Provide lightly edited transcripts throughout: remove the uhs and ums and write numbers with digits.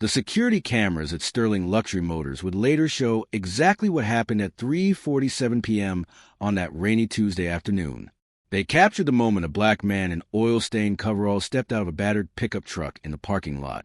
The security cameras at Sterling Luxury Motors would later show exactly what happened at 3:47 p.m. on that rainy Tuesday afternoon. They captured the moment a black man in oil-stained coveralls stepped out of a battered pickup truck in the parking lot,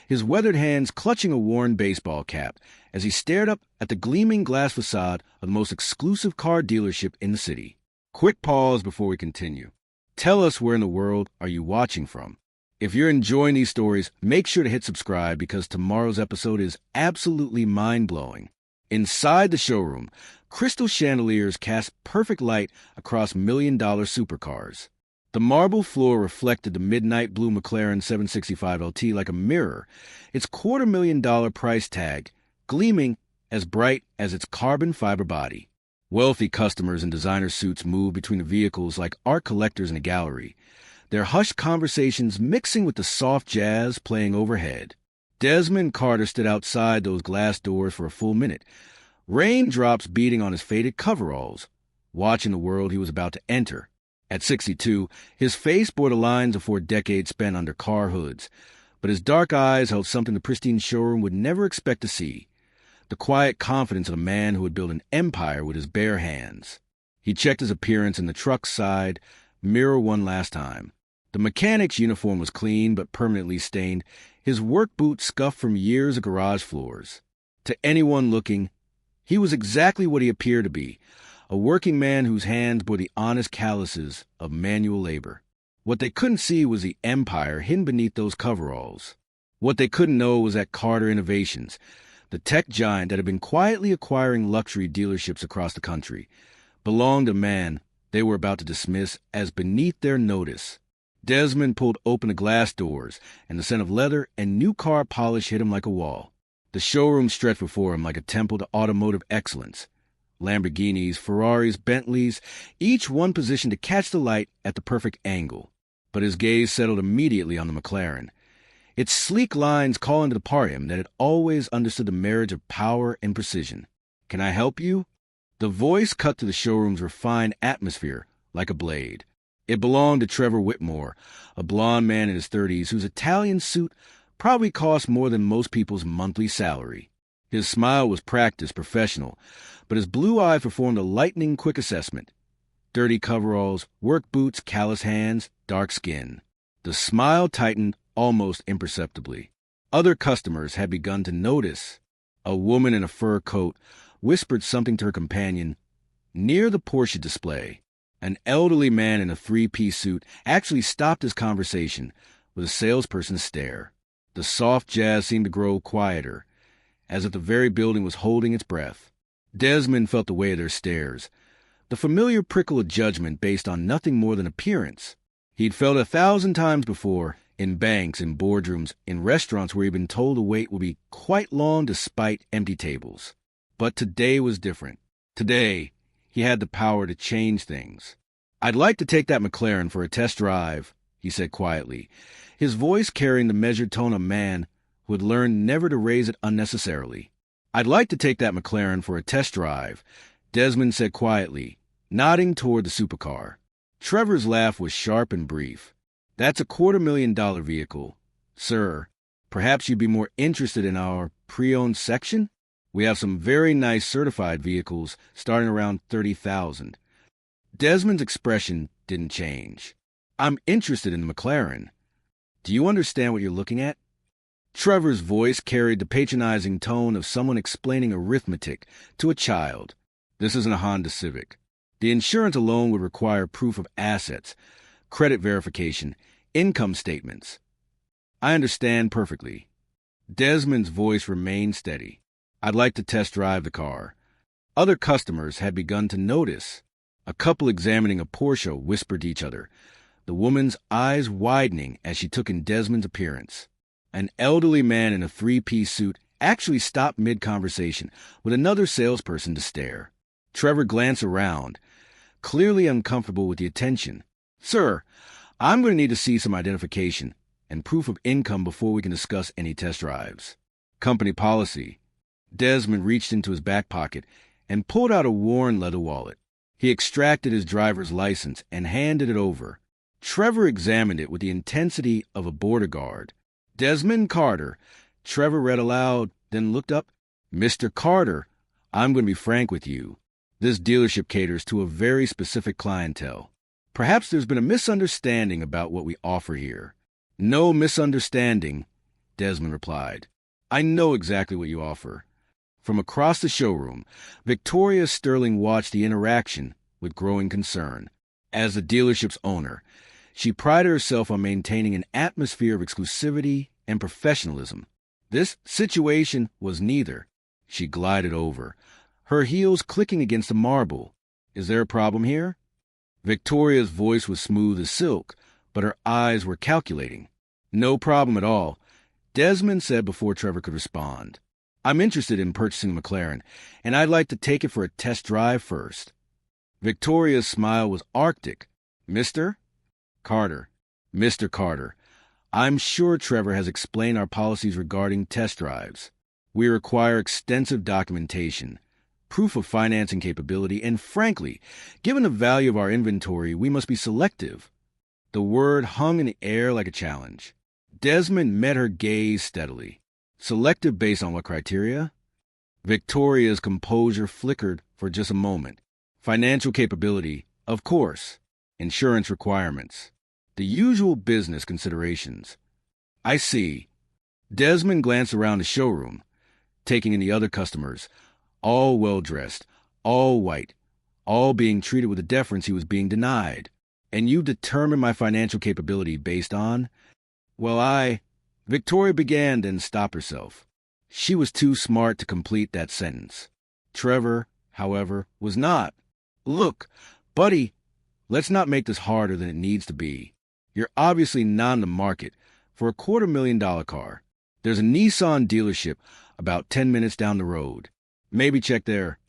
his weathered hands clutching a worn baseball cap as he stared up at the gleaming glass facade of the most exclusive car dealership in the city. Quick pause before we continue. Tell us where in the world are you watching from? If you're enjoying these stories, make sure to hit subscribe because tomorrow's episode is absolutely mind-blowing. Inside the showroom, crystal chandeliers cast perfect light across million-dollar supercars. The marble floor reflected the midnight blue McLaren 765 LT like a mirror, its $250,000 price tag gleaming as bright as its carbon fiber body. Wealthy customers in designer suits moved between the vehicles like art collectors in a gallery, their hushed conversations mixing with the soft jazz playing overhead. Desmond Carter stood outside those glass doors for a full minute, raindrops beating on his faded coveralls, watching the world he was about to enter. At 62, his face bore the lines of 4 decades spent under car hoods, but his dark eyes held something the pristine showroom would never expect to see: the quiet confidence of a man who had built an empire with his bare hands. He checked his appearance in the truck's side mirror one last time. The mechanic's uniform was clean but permanently stained, his work boots scuffed from years of garage floors. To anyone looking, he was exactly what he appeared to be: a working man whose hands bore the honest calluses of manual labor. What they couldn't see was the empire hidden beneath those coveralls. What they couldn't know was that Carter Innovations, the tech giant that had been quietly acquiring luxury dealerships across the country, belonged to a man they were about to dismiss as beneath their notice. Desmond pulled open the glass doors, and the scent of leather and new car polish hit him like a wall. The showroom stretched before him like a temple to automotive excellence. Lamborghinis, Ferraris, Bentleys, each one positioned to catch the light at the perfect angle. But his gaze settled immediately on the McLaren, its sleek lines calling to the part of him that had always understood the marriage of power and precision. "Can I help you?" The voice cut to the showroom's refined atmosphere like a blade. It belonged to Trevor Whitmore, a blond man in his 30s whose Italian suit probably cost more than most people's monthly salary. His smile was practiced, professional, but his blue eye performed a lightning-quick assessment. Dirty coveralls, work boots, callous hands, dark skin. The smile tightened almost imperceptibly. Other customers had begun to notice. A woman in a fur coat whispered something to her companion near the Porsche display. An elderly man in a 3-piece suit actually stopped his conversation with a salesperson's stare. The soft jazz seemed to grow quieter, as if the very building was holding its breath. Desmond felt the weight of their stares, the familiar prickle of judgment based on nothing more than appearance. He'd felt 1,000 times before, in banks, in boardrooms, in restaurants where he'd been told the wait would be quite long despite empty tables. But today was different. Today, he had the power to change things. "I'd like to take that McLaren for a test drive," he said quietly, his voice carrying the measured tone of a man who had learned never to raise it unnecessarily. "I'd like to take that McLaren for a test drive," Desmond said quietly, nodding toward the supercar. Trevor's laugh was sharp and brief. "That's a $250,000 vehicle. Sir, perhaps you'd be more interested in our pre-owned section? We have some very nice certified vehicles starting around $30,000. Desmond's expression didn't change. "I'm interested in the McLaren. Do you understand what you're looking at?" Trevor's voice carried the patronizing tone of someone explaining arithmetic to a child. "This isn't a Honda Civic. The insurance alone would require proof of assets, credit verification, income statements." "I understand perfectly." Desmond's voice remained steady. "I'd like to test drive the car." Other customers had begun to notice. A couple examining a Porsche whispered to each other, the woman's eyes widening as she took in Desmond's appearance. An elderly man in a 3-piece suit actually stopped mid-conversation with another salesperson to stare. Trevor glanced around, clearly uncomfortable with the attention. "Sir, I'm going to need to see some identification and proof of income before we can discuss any test drives." "Company policy." Desmond reached into his back pocket and pulled out a worn leather wallet. He extracted his driver's license and handed it over. Trevor examined it with the intensity of a border guard. "Desmond Carter, Trevor read aloud, then looked up. Mr. Carter, I'm going to be frank with you. This dealership caters to a very specific clientele. Perhaps there's been a misunderstanding about what we offer here. No misunderstanding, Desmond replied. I know exactly what you offer. From across the showroom, Victoria Sterling watched the interaction with growing concern. As the dealership's owner, she prided herself on maintaining an atmosphere of exclusivity and professionalism. This situation was neither. She glided over, her heels clicking against the marble. Is there a problem here? Victoria's voice was smooth as silk, but her eyes were calculating. No problem at all, Desmond said before Trevor could respond. I'm interested in purchasing a McLaren, and I'd like to take it for a test drive first. Victoria's smile was arctic. Mr. Carter. Mr. Carter, I'm sure Trevor has explained our policies regarding test drives. We require extensive documentation, proof of financing capability, and frankly, given the value of our inventory, we must be selective. The word hung in the air like a challenge. Desmond met her gaze steadily. Selective based on what criteria? Victoria's composure flickered for just a moment. Financial capability, of course. Insurance requirements. The usual business considerations. I see. Desmond glanced around the showroom, taking in the other customers, all well-dressed, all white, all being treated with the deference he was being denied. And you determine my financial capability based on? Well, Victoria began, then stopped herself. She was too smart to complete that sentence. Trevor, however, was not. Look, buddy, let's not make this harder than it needs to be. You're obviously not in the market for a $250,000 car. There's a Nissan dealership about 10 minutes down the road. Maybe check there.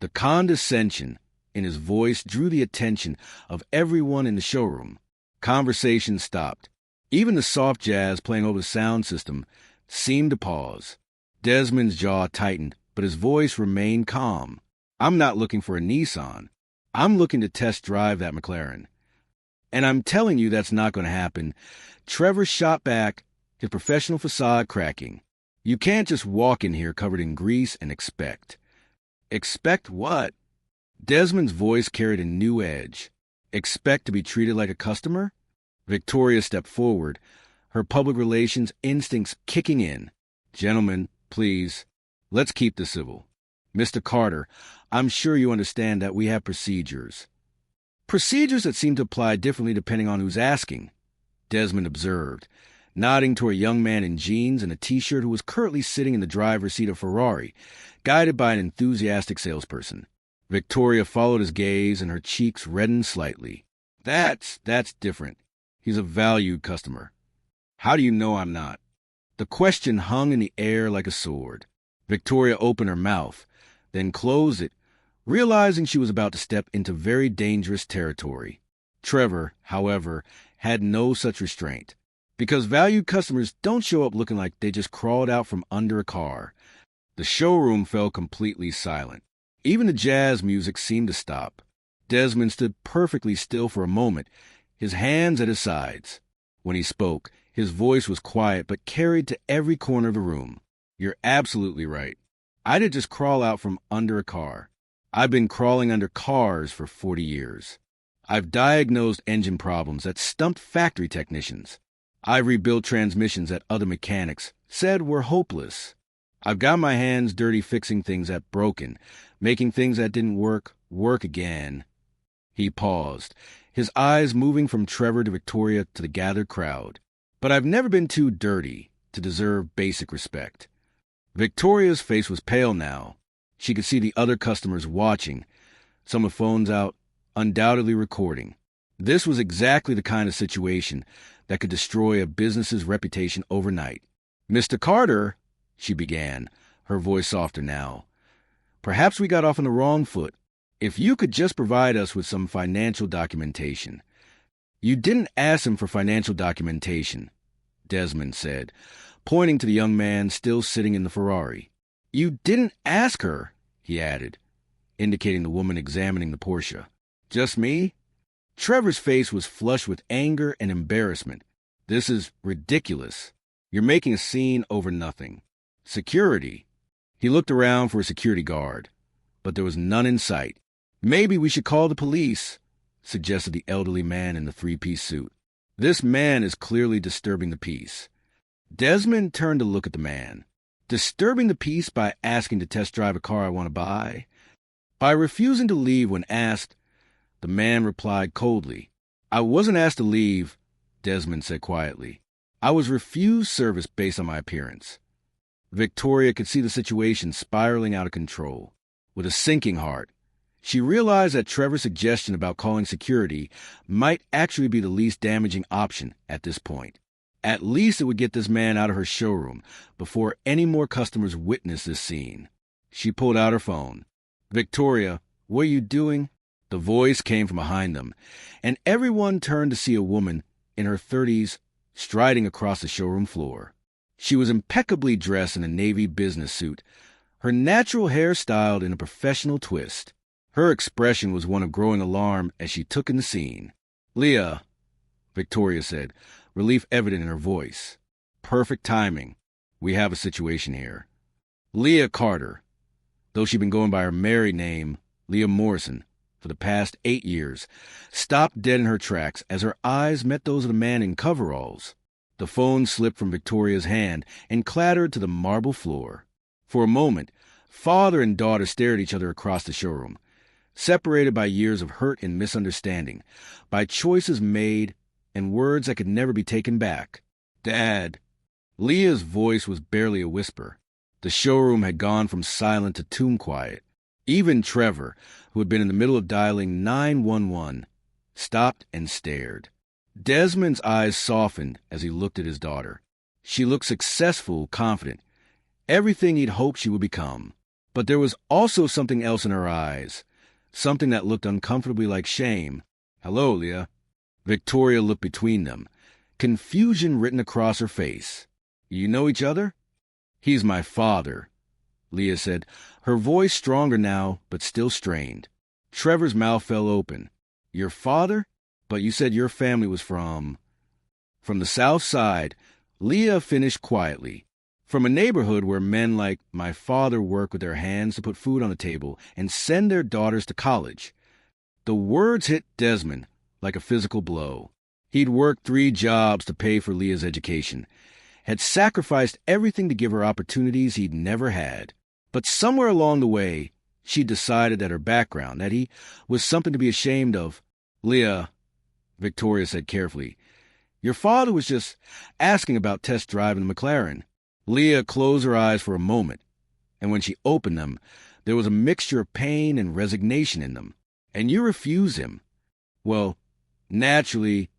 The condescension in his voice drew the attention of everyone in the showroom. Conversation stopped. Even the soft jazz playing over the sound system seemed to pause. Desmond's jaw tightened, but his voice remained calm. I'm not looking for a Nissan. I'm looking to test drive that McLaren. And I'm telling you that's not going to happen. Trevor shot back, his professional facade cracking. You can't just walk in here covered in grease and expect. Expect what? Desmond's voice carried a new edge. Expect to be treated like a customer? Victoria stepped forward, her public relations instincts kicking in. Gentlemen, please, let's keep this civil. Mr. Carter, I'm sure you understand that we have procedures. Procedures that seem to apply differently depending on who's asking, Desmond observed, nodding to a young man in jeans and a T-shirt who was currently sitting in the driver's seat of Ferrari, guided by an enthusiastic salesperson. Victoria followed his gaze and her cheeks reddened slightly. That's different. He's a valued customer. How do you know I'm not? The question hung in the air like a sword. Victoria opened her mouth, then closed it, realizing she was about to step into very dangerous territory. Trevor, however, had no such restraint. Because valued customers don't show up looking like they just crawled out from under a car. The showroom fell completely silent. Even the jazz music seemed to stop. Desmond stood perfectly still for a moment, his hands at his sides. When he spoke, his voice was quiet but carried to every corner of the room. You're absolutely right. I didn't just crawl out from under a car. I've been crawling under cars for 40 years. I've diagnosed engine problems that stumped factory technicians. I've rebuilt transmissions that other mechanics said were hopeless. I've got my hands dirty fixing things that broken, making things that didn't work again. He paused, his eyes moving from Trevor to Victoria to the gathered crowd. But I've never been too dirty to deserve basic respect. Victoria's face was pale now. She could see the other customers watching, some with phones out, undoubtedly recording. This was exactly the kind of situation that could destroy a business's reputation overnight. Mr. Carter, she began, her voice softer now. Perhaps we got off on the wrong foot. If you could just provide us with some financial documentation. You didn't ask him for financial documentation, Desmond said, pointing to the young man still sitting in the Ferrari. You didn't ask her, he added, indicating the woman examining the Porsche. Just me? Trevor's face was flushed with anger and embarrassment. This is ridiculous. You're making a scene over nothing. Security. He looked around for a security guard, but there was none in sight. Maybe we should call the police, suggested the elderly man in the three-piece suit. This man is clearly disturbing the peace. Desmond turned to look at the man. Disturbing the peace by asking to test drive a car I want to buy? By refusing to leave when asked, the man replied coldly. I wasn't asked to leave, Desmond said quietly. I was refused service based on my appearance. Victoria could see the situation spiraling out of control. With a sinking heart, she realized that Trevor's suggestion about calling security might actually be the least damaging option at this point. At least it would get this man out of her showroom before any more customers witnessed this scene. She pulled out her phone. Victoria, what are you doing? The voice came from behind them, and everyone turned to see a woman in her 30s striding across the showroom floor. She was impeccably dressed in a navy business suit, her natural hair styled in a professional twist. Her expression was one of growing alarm as she took in the scene. Leah, Victoria said, relief evident in her voice. Perfect timing. We have a situation here. Leah Carter, though she'd been going by her married name, Leah Morrison, for the past 8 years, stopped dead in her tracks as her eyes met those of the man in coveralls. The phone slipped from Victoria's hand and clattered to the marble floor. For a moment, father and daughter stared at each other across the showroom, separated by years of hurt and misunderstanding, by choices made and words that could never be taken back. Dad. Leah's voice was barely a whisper. The showroom had gone from silent to tomb quiet. Even Trevor, who had been in the middle of dialing 911, stopped and stared. Desmond's eyes softened as he looked at his daughter. She looked successful, confident, everything he'd hoped she would become. But there was also something else in her eyes, something that looked uncomfortably like shame. Hello, Leah. Victoria looked between them, confusion written across her face. You know each other? He's my father, Leah said, her voice stronger now, but still strained. Trevor's mouth fell open. Your father? But you said your family was from the South Side, Leah finished quietly. From a neighborhood where men like my father work with their hands to put food on the table and send their daughters to college. The words hit Desmond like a physical blow. He'd worked 3 jobs to pay for Leah's education, had sacrificed everything to give her opportunities he'd never had. But somewhere along the way, she decided that her background, that he was something to be ashamed of. Leah, Victoria said carefully, your father was just asking about test driving the McLaren. Leah closed her eyes for a moment, and when she opened them, there was a mixture of pain and resignation in them. And you refuse him. Well, naturally,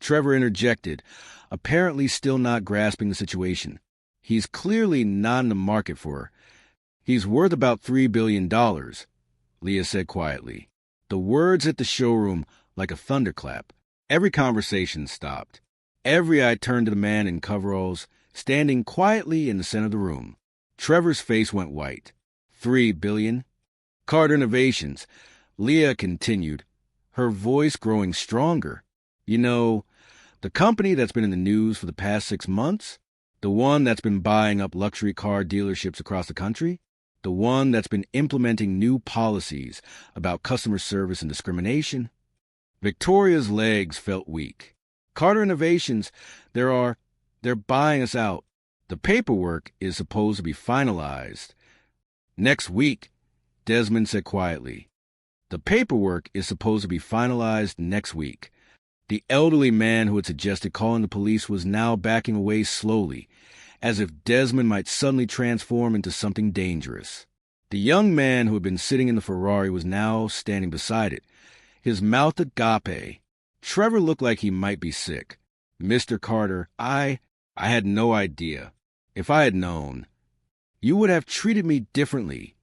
Trevor interjected, apparently still not grasping the situation. He's clearly not in the market for her. He's worth about $3 billion, Leah said quietly. The words hit the showroom like a thunderclap. Every conversation stopped. Every eye turned to the man in coveralls, standing quietly in the center of the room. Trevor's face went white. $3 billion? Carter Innovations, Leah continued, her voice growing stronger. You know, the company that's been in the news for the past 6 months? The one that's been buying up luxury car dealerships across the country? The one that's been implementing new policies about customer service and discrimination? Victoria's legs felt weak. Carter Innovations, they're buying us out. The paperwork is supposed to be finalized next week, Desmond said quietly. The paperwork is supposed to be finalized next week. The elderly man who had suggested calling the police was now backing away slowly, as if Desmond might suddenly transform into something dangerous. The young man who had been sitting in the Ferrari was now standing beside it, his mouth agape. Trevor looked like he might be sick. Mr. Carter, I had no idea. If I had known, you would have treated me differently,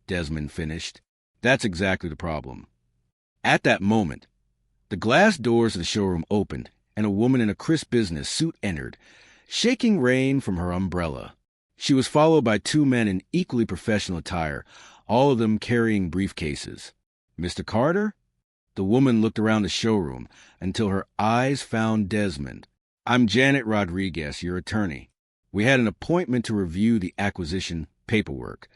Desmond finished. That's exactly the problem. At that moment, the glass doors of the showroom opened, and a woman in a crisp business suit entered, shaking rain from her umbrella. She was followed by 2 men in equally professional attire, all of them carrying briefcases. Mr. Carter? The woman looked around the showroom until her eyes found Desmond. I'm Janet Rodriguez, your attorney. We had an appointment to review the acquisition paperwork.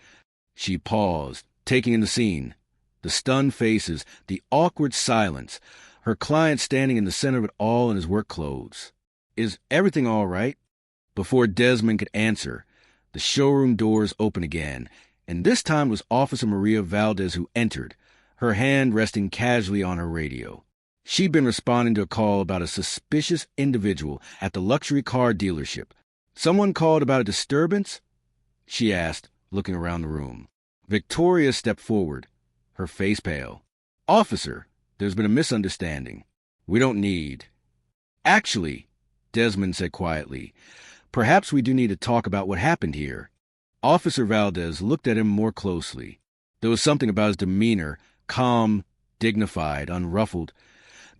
She paused, taking in the scene. The stunned faces, the awkward silence, her client standing in the center of it all in his work clothes. Is everything all right? Before Desmond could answer, the showroom doors opened again, and this time it was Officer Maria Valdez who entered, her hand resting casually on her radio. She'd been responding to a call about a suspicious individual at the luxury car dealership. Someone called about a disturbance? She asked, looking around the room. Victoria stepped forward, her face pale. Officer, there's been a misunderstanding. We don't need. Actually, Desmond said quietly, perhaps we do need to talk about what happened here. Officer Valdez looked at him more closely. There was something about his demeanor, calm, dignified, unruffled,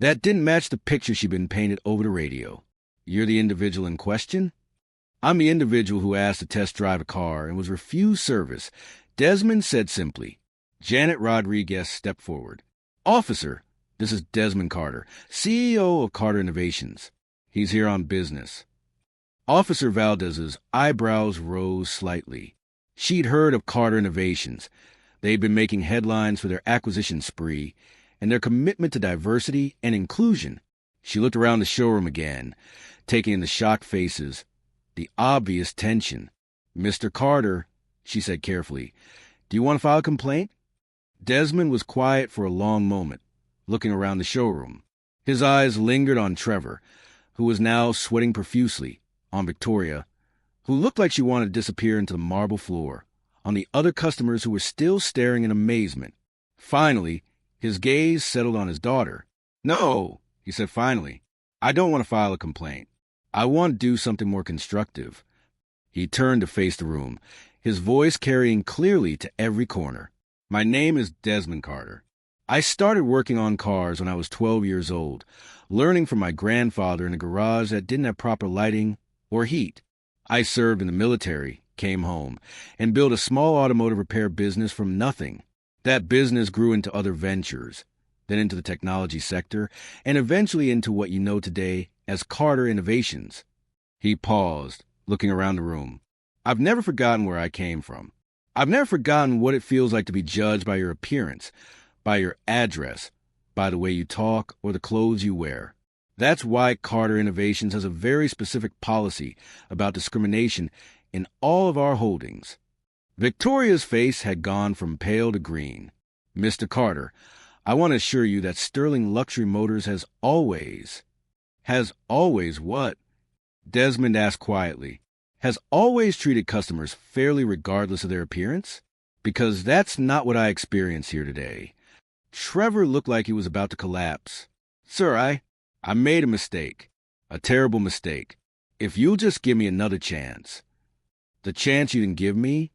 that didn't match the picture she'd been painted over the radio. You're the individual in question? I'm the individual who asked to test drive a car and was refused service, Desmond said simply. Janet Rodriguez stepped forward. Officer, this is Desmond Carter, CEO of Carter Innovations. He's here on business. Officer Valdez's eyebrows rose slightly. She'd heard of Carter Innovations. They'd been making headlines for their acquisition spree and their commitment to diversity and inclusion. She looked around the showroom again, taking in the shocked faces, the obvious tension. Mr. Carter, she said carefully, do you want to file a complaint? Desmond was quiet for a long moment, looking around the showroom. His eyes lingered on Trevor, who was now sweating profusely, on Victoria, who looked like she wanted to disappear into the marble floor, on the other customers who were still staring in amazement. Finally, his gaze settled on his daughter. No, he said finally, I don't want to file a complaint. I want to do something more constructive. He turned to face the room, his voice carrying clearly to every corner. My name is Desmond Carter. I started working on cars when I was 12 years old, learning from my grandfather in a garage that didn't have proper lighting or heat. I served in the military, came home, and built a small automotive repair business from nothing. That business grew into other ventures, then into the technology sector, and eventually into what you know today as Carter Innovations. He paused, looking around the room. I've never forgotten where I came from. I've never forgotten what it feels like to be judged by your appearance, by your address, by the way you talk or the clothes you wear. That's why Carter Innovations has a very specific policy about discrimination in all of our holdings. Victoria's face had gone from pale to green. Mr. Carter, I want to assure you that Sterling Luxury Motors has always what? Desmond asked quietly. Has always treated customers fairly regardless of their appearance? Because that's not what I experienced here today. Trevor looked like he was about to collapse. Sir, I made a mistake. A terrible mistake. If you'll just give me another chance. The chance you didn't give me?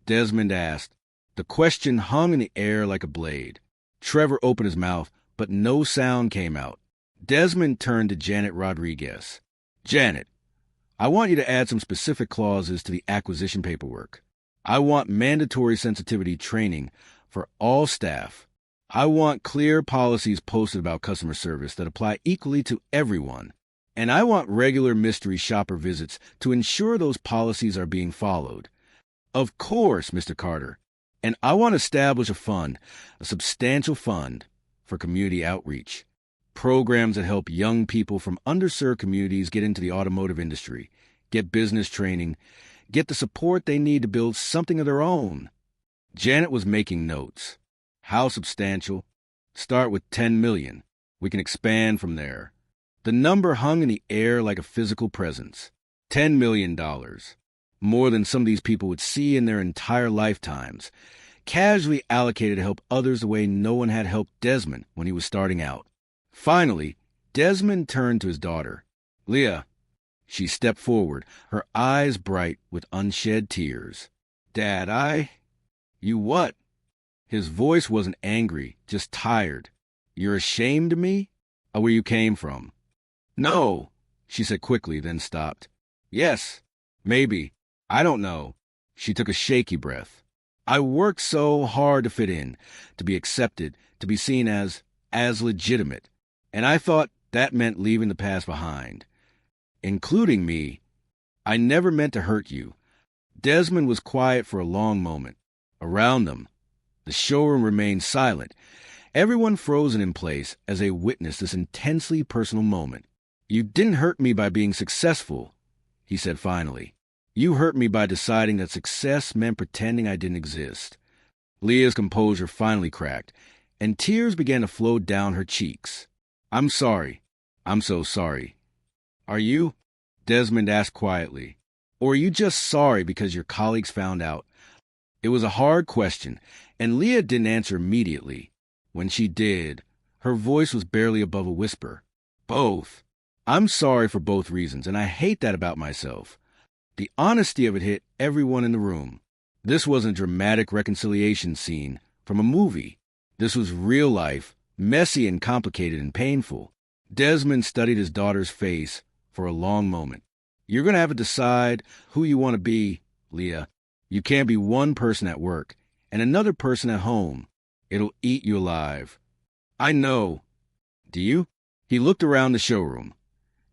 Desmond asked. The question hung in the air like a blade. Trevor opened his mouth, but no sound came out. Desmond turned to Janet Rodriguez. Janet, I want you to add some specific clauses to the acquisition paperwork. I want mandatory sensitivity training for all staff. I want clear policies posted about customer service that apply equally to everyone. And I want regular mystery shopper visits to ensure those policies are being followed. Of course, Mr. Carter. And I want to establish a fund, a substantial fund, for community outreach. Programs that help young people from underserved communities get into the automotive industry, get business training, get the support they need to build something of their own. Janet was making notes. How substantial? Start with $10 million. We can expand from there. The number hung in the air like a physical presence. $10 million. More than some of these people would see in their entire lifetimes, casually allocated to help others the way no one had helped Desmond when he was starting out. Finally, Desmond turned to his daughter. Leah. She stepped forward, her eyes bright with unshed tears. Dad, You what? His voice wasn't angry, just tired. You're ashamed of me? Or where you came from? No, she said quickly, then stopped. Yes, maybe. I don't know. She took a shaky breath. I worked so hard to fit in, to be accepted, to be seen as legitimate. And I thought that meant leaving the past behind. Including me. I never meant to hurt you." Desmond was quiet for a long moment. Around them, the showroom remained silent, everyone frozen in place as they witnessed this intensely personal moment. "You didn't hurt me by being successful," he said finally. "You hurt me by deciding that success meant pretending I didn't exist." Leah's composure finally cracked, and tears began to flow down her cheeks. "I'm sorry. I'm so sorry." "Are you?" Desmond asked quietly. "Or are you just sorry because your colleagues found out?" It was a hard question, and Leah didn't answer immediately. When she did, her voice was barely above a whisper. "Both. I'm sorry for both reasons, and I hate that about myself." The honesty of it hit everyone in the room. This wasn't a dramatic reconciliation scene from a movie. This was real life, messy and complicated and painful. Desmond studied his daughter's face for a long moment. "You're going to have to decide who you want to be, Leah. You can't be one person at work and another person at home. It'll eat you alive." "I know." "Do you?" He looked around the showroom,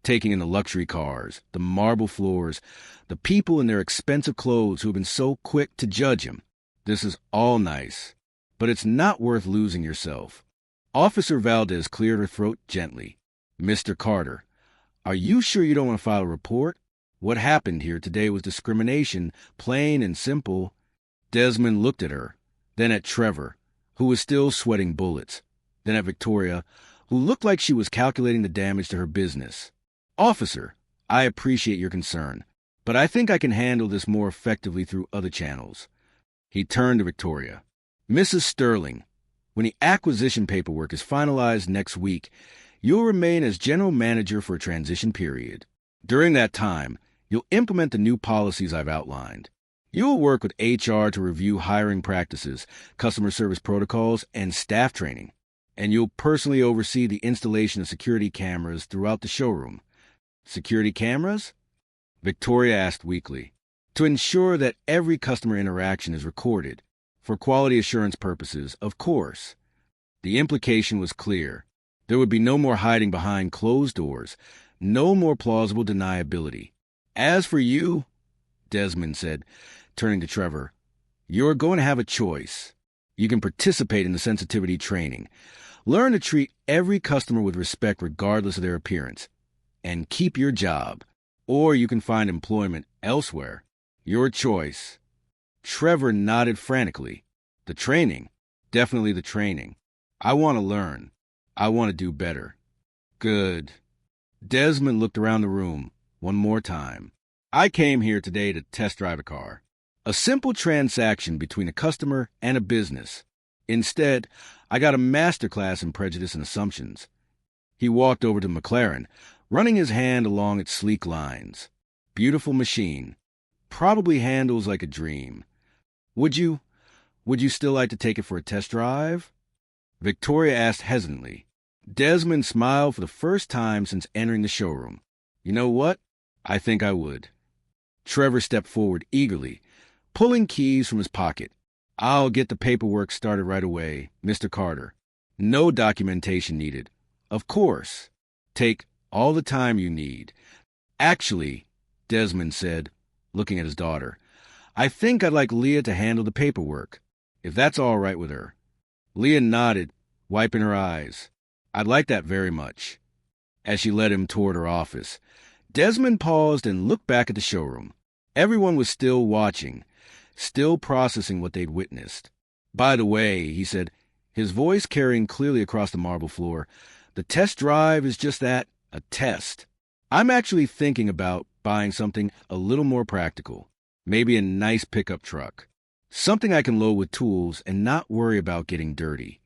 taking in the luxury cars, the marble floors, the people in their expensive clothes who have been so quick to judge him. "This is all nice, but it's not worth losing yourself." Officer Valdez cleared her throat gently. "Mr. Carter, are you sure you don't want to file a report? What happened here today was discrimination, plain and simple." Desmond looked at her, then at Trevor, who was still sweating bullets, then at Victoria, who looked like she was calculating the damage to her business. "Officer, I appreciate your concern, but I think I can handle this more effectively through other channels." He turned to Victoria. "Mrs. Sterling, when the acquisition paperwork is finalized next week, you'll remain as general manager for a transition period. During that time, you'll implement the new policies I've outlined. You'll work with HR to review hiring practices, customer service protocols, and staff training. And you'll personally oversee the installation of security cameras throughout the showroom." "Security cameras?" Victoria asked weakly. "To ensure that every customer interaction is recorded. For quality assurance purposes, of course." The implication was clear. There would be no more hiding behind closed doors, no more plausible deniability. "As for you," Desmond said, turning to Trevor, "you're going to have a choice. You can participate in the sensitivity training, learn to treat every customer with respect regardless of their appearance, and keep your job. Or you can find employment elsewhere. Your choice." Trevor nodded frantically. "The training. Definitely the training. I want to learn. I want to do better." "Good." Desmond looked around the room one more time. "I came here today to test drive a car. A simple transaction between a customer and a business. Instead, I got a masterclass in prejudice and assumptions." He walked over to McLaren, running his hand along its sleek lines. "Beautiful machine. Probably handles like a dream. Would you still like to take it for a test drive?" Victoria asked hesitantly. Desmond smiled for the first time since entering the showroom. "You know what? I think I would." Trevor stepped forward eagerly, pulling keys from his pocket. "I'll get the paperwork started right away, Mr. Carter. No documentation needed. Of course. Take all the time you need." "Actually," Desmond said, looking at his daughter, "I think I'd like Leah to handle the paperwork, if that's all right with her." Leah nodded, wiping her eyes. "I'd like that very much." As she led him toward her office, Desmond paused and looked back at the showroom. Everyone was still watching, still processing what they'd witnessed. "By the way," he said, his voice carrying clearly across the marble floor, "the test drive is just that, a test. I'm actually thinking about buying something a little more practical. Maybe a nice pickup truck. Something I can load with tools and not worry about getting dirty."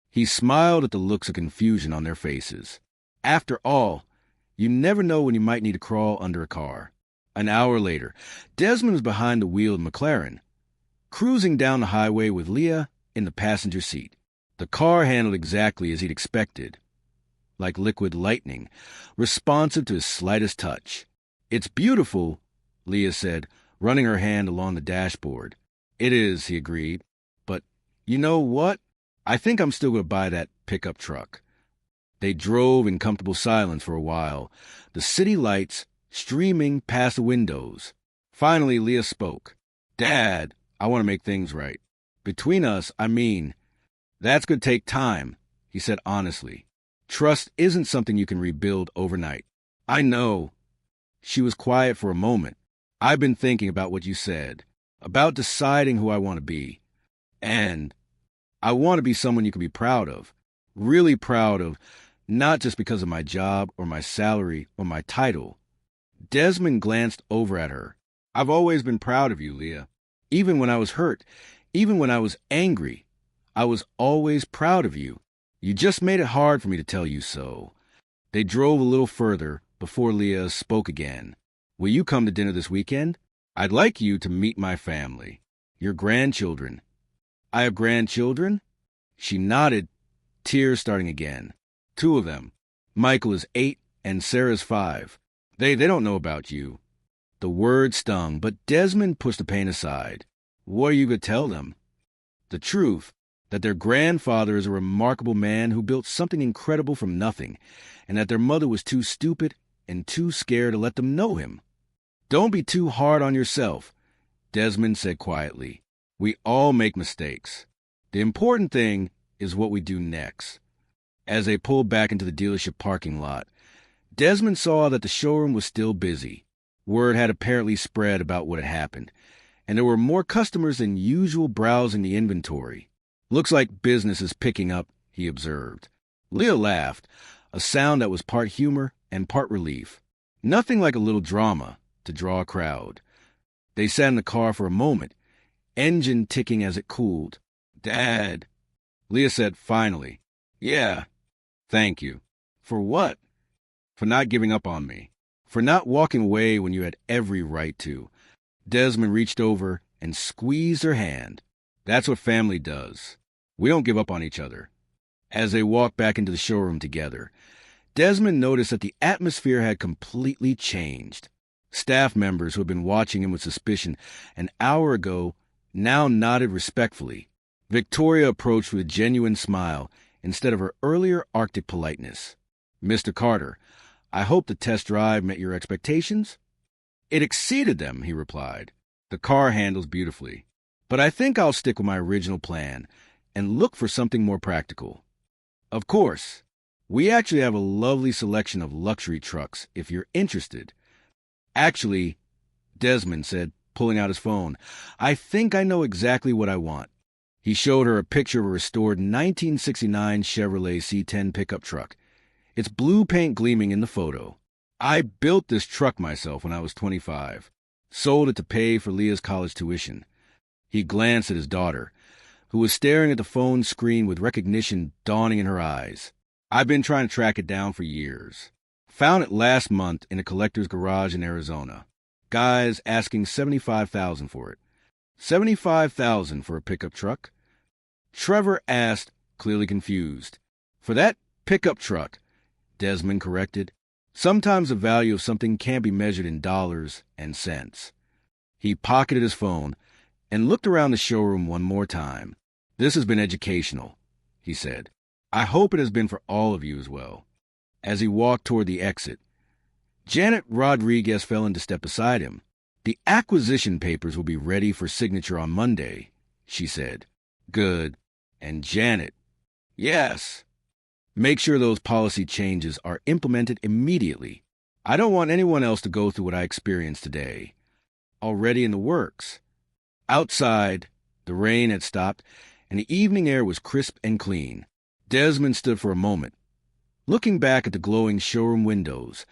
He smiled at the looks of confusion on their faces. After all, you never know when you might need to crawl under a car. An hour later, Desmond was behind the wheel of McLaren, cruising down the highway with Leah in the passenger seat. The car handled exactly as he'd expected, like liquid lightning, responsive to his slightest touch. "It's beautiful," Leah said, running her hand along the dashboard. "It is," he agreed. "But you know what? I think I'm still going to buy that pickup truck." They drove in comfortable silence for a while, the city lights streaming past the windows. Finally, Leah spoke. "Dad, I want to make things right. Between us, that's going to take time," he said honestly. "Trust isn't something you can rebuild overnight." "I know." She was quiet for a moment. "I've been thinking about what you said, about deciding who I want to be. And I want to be someone you can be proud of, really proud of, not just because of my job or my salary or my title." Desmond glanced over at her. "I've always been proud of you, Leah. Even when I was hurt, even when I was angry, I was always proud of you. You just made it hard for me to tell you so." They drove a little further before Leah spoke again. "Will you come to dinner this weekend? I'd like you to meet my family, your grandchildren." "I have grandchildren?" She nodded, tears starting again. "Two of them. Michael is 8 and Sarah's 5. They don't know about you." The word stung, but Desmond pushed the pain aside. "What are you going to tell them?" "The truth, that their grandfather is a remarkable man who built something incredible from nothing, and that their mother was too stupid and too scared to let them know him." "Don't be too hard on yourself," Desmond said quietly. "We all make mistakes. The important thing is what we do next." As they pulled back into the dealership parking lot, Desmond saw that the showroom was still busy. Word had apparently spread about what had happened, and there were more customers than usual browsing the inventory. "Looks like business is picking up," he observed. Leah laughed, a sound that was part humor and part relief. Nothing like a little drama to draw a crowd. They sat in the car for a moment, engine ticking as it cooled. "Dad," Leah said finally. "Yeah, thank you." "For what?" "For not giving up on me. For not walking away when you had every right to." Desmond reached over and squeezed her hand. "That's what family does. We don't give up on each other." As they walked back into the showroom together, Desmond noticed that the atmosphere had completely changed. Staff members who had been watching him with suspicion an hour ago now nodded respectfully. Victoria approached with a genuine smile instead of her earlier Arctic politeness. "Mr. Carter, I hope the test drive met your expectations?" "It exceeded them," he replied. "The car handles beautifully. But I think I'll stick with my original plan and look for something more practical." "Of course. We actually have a lovely selection of luxury trucks if you're interested." "Actually," Desmond said, pulling out his phone, "I think I know exactly what I want." He showed her a picture of a restored 1969 Chevrolet C10 pickup truck, its blue paint gleaming in the photo. "I built this truck myself when I was 25. Sold it to pay for Leah's college tuition." He glanced at his daughter, who was staring at the phone screen with recognition dawning in her eyes. "I've been trying to track it down for years. Found it last month in a collector's garage in Arizona. Guy's asking $75,000 for it." $75,000 for a pickup truck? Trevor asked, clearly confused. "For that pickup truck," Desmond corrected. "Sometimes the value of something can't be measured in dollars and cents." He pocketed his phone and looked around the showroom one more time. "This has been educational," he said. "I hope it has been for all of you as well." As he walked toward the exit, Janet Rodriguez fell in to step beside him. "The acquisition papers will be ready for signature on Monday," she said. "Good. And Janet." "Yes." "Make sure those policy changes are implemented immediately. I don't want anyone else to go through what I experienced today." "Already in the works." Outside, the rain had stopped, and the evening air was crisp and clean. Desmond stood for a moment, looking back at the glowing showroom windows,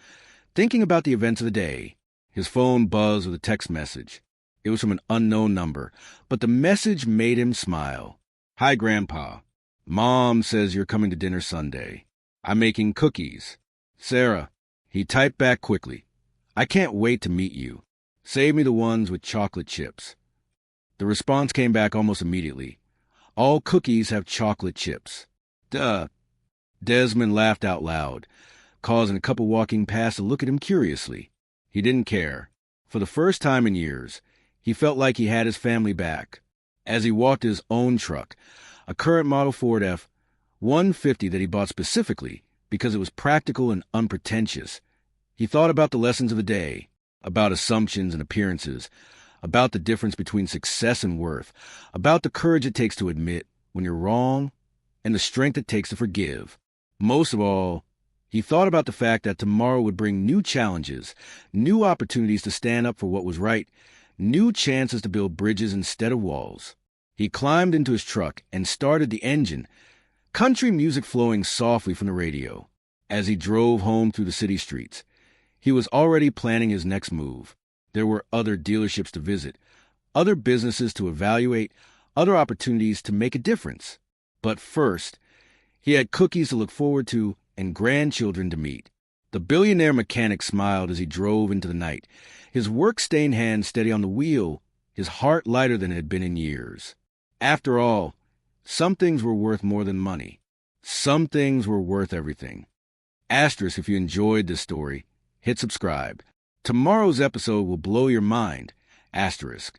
thinking about the events of the day. His phone buzzed with a text message. It was from an unknown number, but the message made him smile. "Hi, Grandpa. Mom says you're coming to dinner Sunday. I'm making cookies. Sarah." He typed back quickly. "I can't wait to meet you. Save me the ones with chocolate chips." The response came back almost immediately. "All cookies have chocolate chips." "Duh." Desmond laughed out loud, causing a couple walking past to look at him curiously. He didn't care. For the first time in years, he felt like he had his family back. As he walked his own truck, a current model Ford F-150 that he bought specifically because it was practical and unpretentious, He thought about the lessons of the day, about assumptions and appearances, about the difference between success and worth, about the courage it takes to admit when you're wrong, and the strength it takes to forgive. Most of all, he thought about the fact that tomorrow would bring new challenges, new opportunities to stand up for what was right, new chances to build bridges instead of walls. He climbed into his truck and started the engine, country music flowing softly from the radio. As he drove home through the city streets, he was already planning his next move. There were other dealerships to visit, other businesses to evaluate, other opportunities to make a difference. But first, he had cookies to look forward to and grandchildren to meet. The billionaire mechanic smiled as he drove into the night, his work-stained hand steady on the wheel, his heart lighter than it had been in years. After all, some things were worth more than money. Some things were worth everything. Asterisk if you enjoyed this story. Hit subscribe. Tomorrow's episode will blow your mind. Asterisk.